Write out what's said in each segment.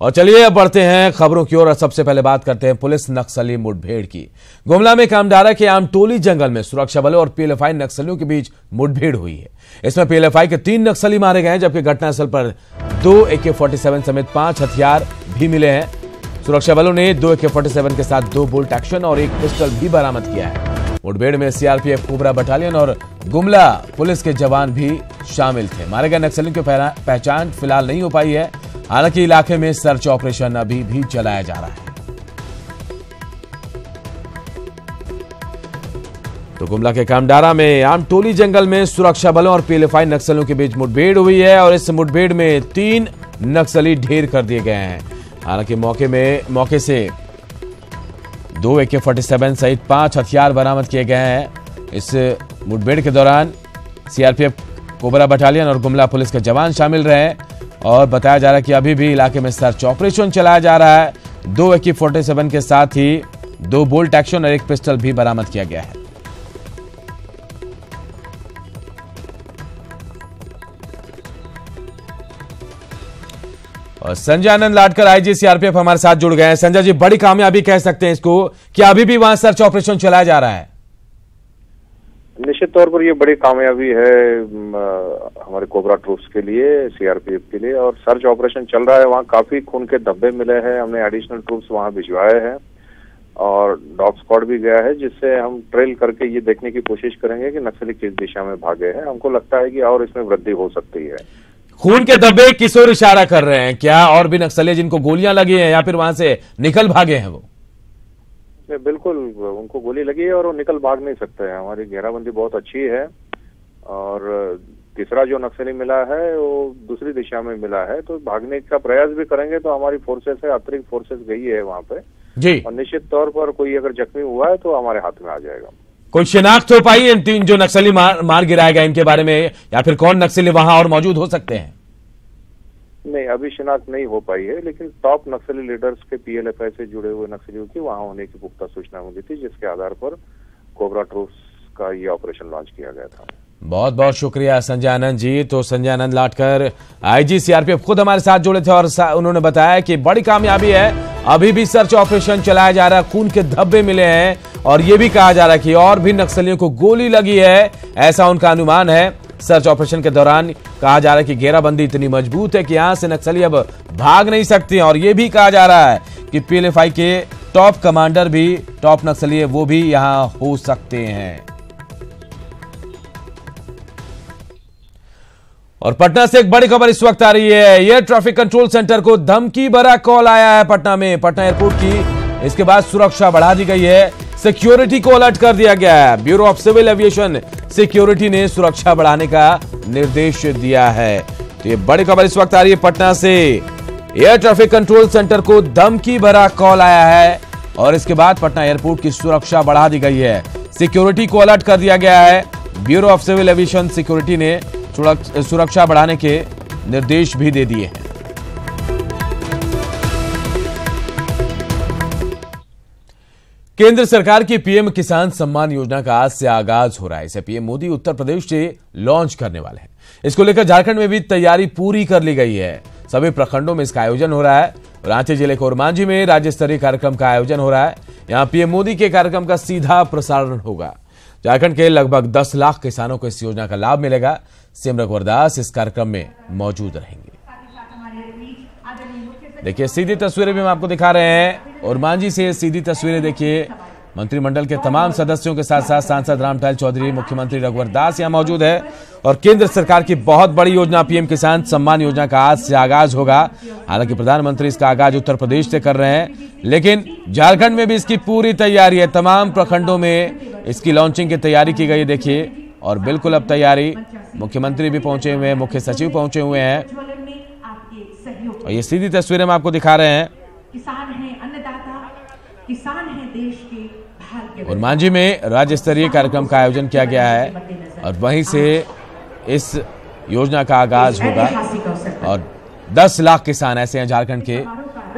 और चलिए अब बढ़ते हैं खबरों की ओर। सबसे पहले बात करते हैं पुलिस नक्सली मुठभेड़ की। गुमला में कामडारा के आमटोली जंगल में सुरक्षा बलों और पीएलएफआई नक्सलियों के बीच मुठभेड़ हुई है। इसमें पीएलएफआई के 3 नक्सली मारे गए हैं, जबकि घटनास्थल पर 2 AK-47 समेत 5 हथियार भी मिले हैं। सुरक्षा बलों ने 2 AK-47 के साथ 2 बोल्ट एक्शन और 1 पिस्टल भी बरामद किया है। मुठभेड़ में सीआरपीएफ कोबरा बटालियन और गुमला पुलिस के जवान भी शामिल थे। मारे गए नक्सलियों की पहचान फिलहाल नहीं हो पाई है। हालांकि इलाके में सर्च ऑपरेशन अभी भी चलाया जा रहा है। तो गुमला के कामडारा में आमटोली जंगल में सुरक्षा बलों और पीएलएफआई नक्सलियों के बीच मुठभेड़ हुई है और इस मुठभेड़ में 3 नक्सली ढेर कर दिए गए हैं। हालांकि मौके से 2 AK-47 सहित 5 हथियार बरामद किए गए हैं। इस मुठभेड़ के दौरान सीआरपीएफ कोबरा बटालियन और गुमला पुलिस के जवान शामिल रहे और बताया जा रहा है कि अभी भी इलाके में सर्च ऑपरेशन चलाया जा रहा है। 2 AK-47 के साथ ही 2 बोल्ट एक्शन और 1 पिस्टल भी बरामद किया गया है। और संजय आनंद लाडकर आईजी सीआरपीएफ हमारे साथ जुड़ गए हैं। संजय जी, बड़ी कामयाबी कह सकते हैं इसको कि अभी भी वहां सर्च ऑपरेशन चलाया जा रहा है? निश्चित तौर पर ये बड़ी कामयाबी है हमारे कोबरा ट्रूप्स के लिए, सीआरपीएफ के लिए। और सर्च ऑपरेशन चल रहा है, वहाँ काफी खून के धब्बे मिले हैं। हमने एडिशनल ट्रूप्स वहाँ भिजवाए हैं और डॉग स्क्वाड भी गया है, जिससे हम ट्रेल करके ये देखने की कोशिश करेंगे कि नक्सली किस दिशा में भागे हैं। हमको लगता है कि और इसमें वृद्धि हो सकती है। खून के धब्बे किस ओर इशारा कर रहे हैं? क्या और भी नक्सली जिनको गोलियां लगी हैं या फिर वहां से निकल भागे हैं वो? बिल्कुल, उनको गोली लगी है और वो निकल भाग नहीं सकते हैं। हमारी घेराबंदी बहुत अच्छी है और तीसरा जो नक्सली मिला है वो दूसरी दिशा में मिला है, तो भागने का प्रयास भी करेंगे। तो हमारी फोर्सेस है, अतिरिक्त फोर्सेस गई है वहाँ पे जी। और निश्चित तौर पर कोई अगर जख्मी हुआ है तो हमारे हाथ में आ जाएगा। कोई शिनाख्त हो पाई इन 3 जो नक्सली मार गिराए गए इनके बारे में, या फिर कौन नक्सली वहां और मौजूद हो सकते हैं? नहीं, अभी शिनाख्त नहीं हो पाई है, लेकिन टॉप नक्सली लीडर्स के पीएलएफआई से जुड़े हुए नक्सलियों की वहां होने की पुख्ता सूचना मिली थी, जिसके आधार पर कोबरा ट्रूप्स का ये ऑपरेशन लॉन्च किया गया था। बहुत बहुत शुक्रिया संजय आनंद जी। तो संजय आनंद लाडकर आईजी सीआरपीएफ खुद हमारे साथ जुड़े थे और उन्होंने बताया कि बड़ी कामयाबी है, अभी भी सर्च ऑपरेशन चलाया जा रहा है। खून के धब्बे मिले हैं और यह भी कहा जा रहा है कि और भी नक्सलियों को गोली लगी है, ऐसा उनका अनुमान है। सर्च ऑपरेशन के दौरान कहा जा रहा है कि घेराबंदी इतनी मजबूत है कि यहां से नक्सली अब भाग नहीं सकते। और यह भी कहा जा रहा है कि पीएलएफआई के टॉप कमांडर भी, टॉप नक्सली वो भी यहां हो सकते हैं। और पटना से एक बड़ी खबर इस वक्त आ रही है। एयर ट्रैफिक कंट्रोल सेंटर को धमकी भरा कॉल आया है पटना में, पटना एयरपोर्ट की। इसके बाद सुरक्षा बढ़ा दी गई है, सिक्योरिटी को अलर्ट कर दिया गया है। Bureau of civil aviation security ने सुरक्षा बढ़ाने का निर्देश दिया है। तो ये बड़ी खबर इस वक्त आ रही है पटना से। एयर ट्रैफिक कंट्रोल सेंटर को धमकी भरा कॉल आया है और इसके बाद पटना एयरपोर्ट की सुरक्षा बढ़ा दी गई है, सिक्योरिटी को अलर्ट कर दिया गया है। Bureau of civil aviation security ने सुरक्षा बढ़ाने के निर्देश भी दे दिए हैं। केंद्र सरकार की पीएम किसान सम्मान योजना का आज से आगाज हो रहा है। इसे पीएम मोदी उत्तर प्रदेश से लॉन्च करने वाले हैं। इसको लेकर झारखंड में भी तैयारी पूरी कर ली गई है। सभी प्रखंडों में इसका आयोजन हो रहा है। रांची जिले के ओरमांझी में राज्य स्तरीय कार्यक्रम का आयोजन हो रहा है। यहां पीएम मोदी के कार्यक्रम का सीधा प्रसारण होगा। झारखंड के लगभग 10 लाख किसानों को इस योजना का लाभ मिलेगा। सीएम रघुवर दास इस कार्यक्रम में मौजूद रहेंगे। देखिए सीधी तस्वीरें भी हम आपको दिखा रहे हैं। ओरमांझी से सीधी तस्वीरें देखिए। मंत्रिमंडल के तमाम सदस्यों के साथ साथ सांसद रामटहल चौधरी, मुख्यमंत्री रघुवर दास यहां मौजूद है। और केंद्र सरकार की बहुत बड़ी योजना पीएम किसान सम्मान योजना का आज से आगाज होगा। हालांकि प्रधानमंत्री इसका आगाज उत्तर प्रदेश से कर रहे हैं, लेकिन झारखंड में भी इसकी पूरी तैयारी है। तमाम प्रखंडों में इसकी लॉन्चिंग की तैयारी की गई देखिए। और बिल्कुल अब तैयारी, मुख्यमंत्री भी पहुंचे हुए हैं, मुख्य सचिव पहुंचे हुए हैं। और ये सीधी तस्वीरें हम आपको दिखा रहे हैं। किसान है अन्नदाता, किसान है देश के भाग्य। ओरमांझी में राज्य स्तरीय कार्यक्रम का आयोजन किया गया है और वहीं से इस योजना का आगाज होगा। और 10 लाख किसान ऐसे हैं झारखंड के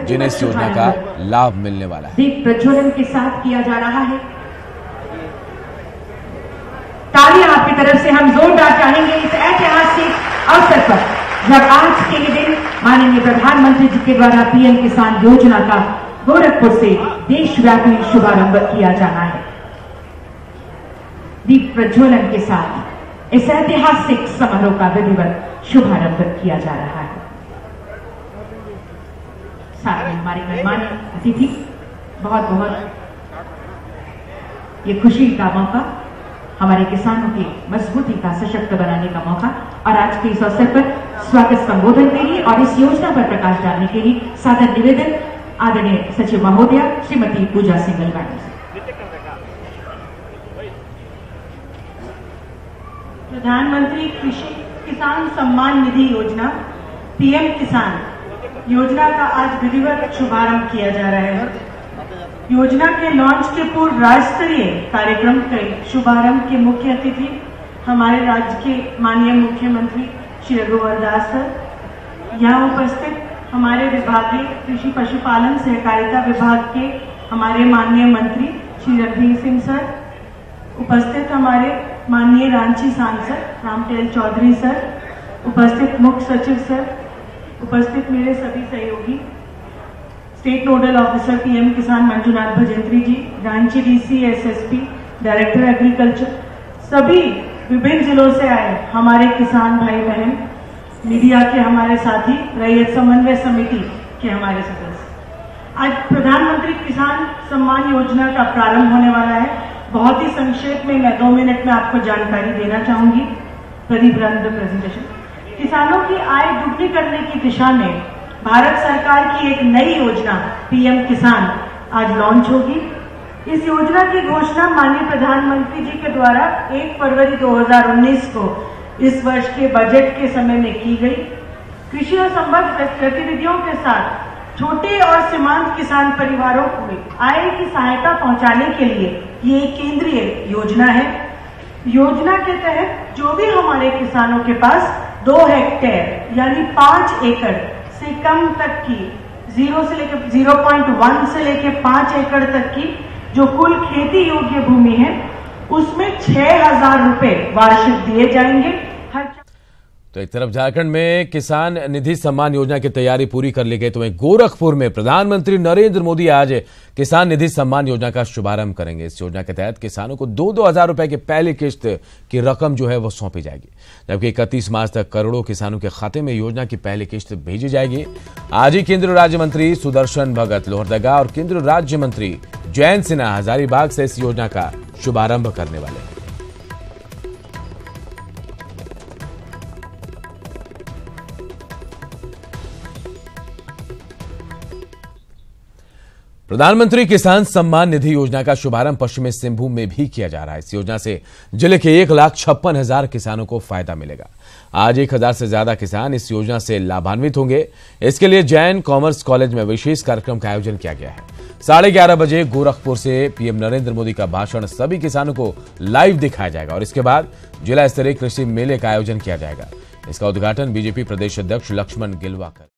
जिन्हें इस योजना का लाभ मिलने वाला है। दीप प्रज्वलन के साथ किया जा रहा है। तालियां आपकी तरफ से हम जोरदार चाहेंगे इस ऐतिहासिक अवसर पर, जब आज के दिन माननीय प्रधानमंत्री जी के द्वारा पीएम किसान योजना का गोरखपुर से देशव्यापी शुभारंभ किया जाना है। दीप प्रज्वलन के साथ इस ऐतिहासिक समारोह का विधिवत शुभारंभ किया जा रहा है। साथ में हमारे मेहमान अतिथि बहुत बहुत ये खुशी का मौका, हमारे किसानों की मजबूती का सशक्त बनाने का मौका और आज के इस अवसर पर स्वागत संबोधन के लिए और इस योजना पर प्रकाश डालने के लिए सादर निवेदन आदरणीय सचिव महोदया श्रीमती पूजा सिंघल मैडम से। प्रधानमंत्री कृषि किसान सम्मान निधि योजना पीएम किसान योजना का आज विधिवत शुभारंभ किया जा रहा है। योजना के लॉन्च के पूर्व राज्य स्तरीय कार्यक्रम के शुभारंभ के मुख्य अतिथि हमारे राज्य के माननीय मुख्यमंत्री श्री रघुवर दास सर, यहाँ उपस्थित हमारे विभागीय कृषि पशुपालन सहकारिता विभाग के हमारे माननीय मंत्री श्री रणधीर सिंह सर, उपस्थित हमारे माननीय रांची सांसद रामटेल चौधरी सर, उपस्थित मुख्य सचिव सर, उपस्थित मेरे सभी सहयोगी, state nodal officer PM Kisan Manjunath Bhajantri ji, Ranchi DC, SSP, director agriculture, सभी विभिन्न जिलों से आए हमारे किसान भाई बहन, मीडिया के हमारे साथी, रैयत समन्वय समिति के हमारे सदस्य। आज प्रधानमंत्री किसान सम्मान योजना का प्रारंभ होने वाला है। बहुत ही संक्षेप में मैं 2 मिनट में आपको जानकारी देना चाहूंगी। Pradeep run the presentation. किसानों की आय दुगनी करने की दिशा में भारत सरकार की एक नई योजना पीएम किसान आज लॉन्च होगी। इस योजना की घोषणा माननीय प्रधानमंत्री जी के द्वारा 1 फरवरी 2019 को इस वर्ष के बजट के समय में की गई। कृषि और संबद्ध गतिविधियों के साथ छोटे और सीमांत किसान परिवारों को आय की सहायता पहुंचाने के लिए ये एक केंद्रीय योजना है। योजना के तहत जो भी हमारे किसानों के पास 2 हेक्टेयर यानी 5 एकड़ से कम तक की 0.1 से लेके 5 एकड़ तक की जो कुल खेती योग्य भूमि है उसमें 6,000 रुपए वार्षिक दिए जाएंगे। तो एक तरफ झारखंड में किसान निधि सम्मान योजना की तैयारी पूरी कर ली गई, तो वहीं गोरखपुर में प्रधानमंत्री नरेंद्र मोदी आज किसान निधि सम्मान योजना का शुभारंभ करेंगे। इस योजना के तहत किसानों को 2-2 हजार रुपए की पहली किस्त की रकम जो है वो सौंपी जाएगी, जबकि 31 मार्च तक करोड़ों किसानों के खाते में योजना की पहली किस्त भेजी जाएगी। आज ही केंद्रीय राज्य मंत्री सुदर्शन भगत लोहरदगा और केंद्रीय राज्य मंत्री जयंत सिन्हा हजारीबाग से इस योजना का शुभारंभ करने वाले हैं। प्रधानमंत्री किसान सम्मान निधि योजना का शुभारंभ पश्चिमी सिंहभूम में भी किया जा रहा है। इस योजना से जिले के 1,56,000 किसानों को फायदा मिलेगा। आज 1,000 से ज्यादा किसान इस योजना से लाभान्वित होंगे। इसके लिए जैन कॉमर्स कॉलेज में विशेष कार्यक्रम का आयोजन किया गया है। 11:30 बजे गोरखपुर से पीएम नरेंद्र मोदी का भाषण सभी किसानों को लाइव दिखाया जाएगा और इसके बाद जिला स्तरीय कृषि मेले का आयोजन किया जाएगा। इसका उद्घाटन बीजेपी प्रदेश अध्यक्ष लक्ष्मण गिलवा कर